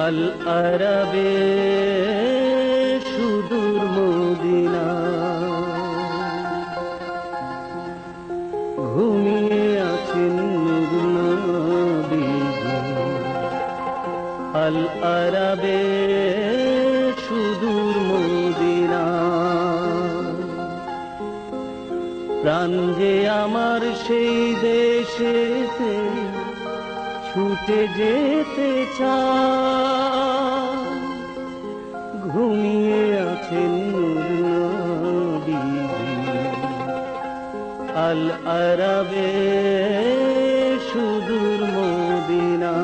আল Arabe সুদূর Medina, ঘুমিয়ে আছেন নূর নবীজি। আল আরাবে সুদূর মদিনা, প্রাণ যে আমার সেই দেশেতে ছুটে যেতে চায়, ঘুমিয়ে আছেন নূর নবীজি। আল আরাবে সুদূর মদিনা,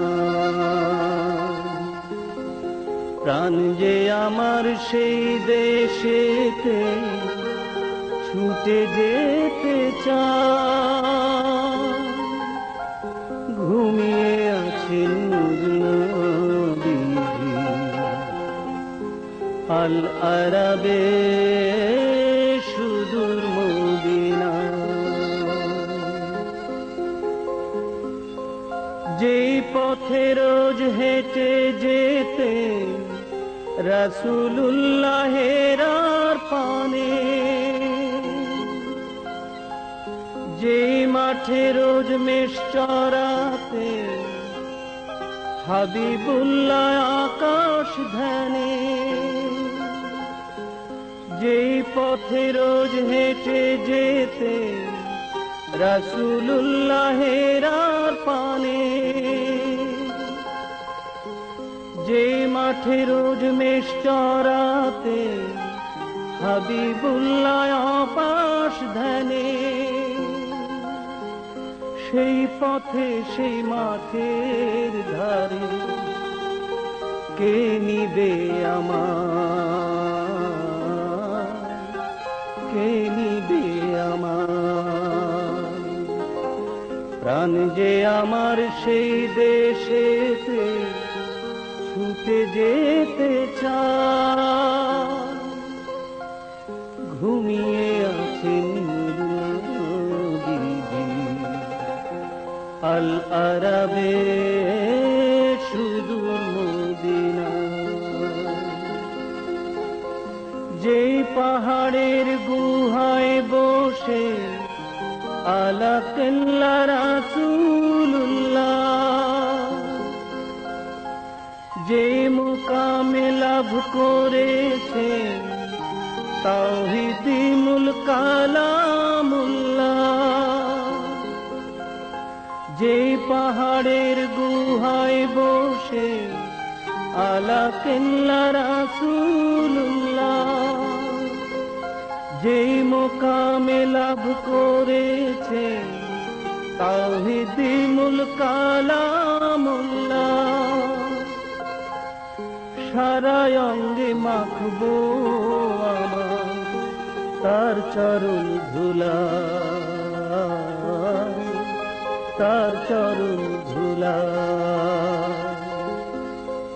প্রাণ যে আমার সেই দেশেতে ছুটে যেতে চায়, ঘুমিয়ে আছেন নূর নবীজি। আল আরাবে সুদূর মদিনা, যেই পথে রোজ হেঁটে যেতে রাসূলুল্লাহের পানে, যেই মাঠে রোজ মেষ চরাতে হাবিবুল্লাহ আকাশ ধ্যানে, যেই পথে রোজ হেঁটে যেতে রাসূলুল্লাহের পানে, যেই মাঠে রোজ মেষ চরাতে হাবিবুল্লাহ আকাশ ধ্যানে, সেই পথে সেই মাঠের ধারে কে নিবে আমার, কে নিবে আমার প্রাণ যে আমার সেই দেশেতে ছুটে যেতে চায়, ঘুমিয়ে আছেন নবীজি। আল আরাবে সুদূর মদিনা, যেই পাহাড়ের গুহায় বসে আলা কেল্লা রাসূলুল্লাহ, যে মুকামে লাভ করেছে তাওহীদি মূল কালামুল্লাহ, যে পাহাড়ের গুহায় বসে আলা কেল্লা রাসূলুল্লাহ, যেই মুকামে লাভ করেছে তাওহীদি মূল কালামুল্লাহ, সারা অঙ্গে মাখবো আমার তার চরণ ধুলা, তার চরণ ধুলা।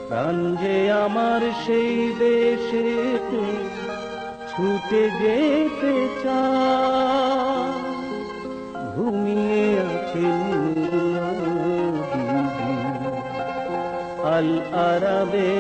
প্রাণ যে আমার সেই দেশেতে ছুটে যেতে চায়, ঘুমিয়ে আছেন নবীজি। আল আরাবে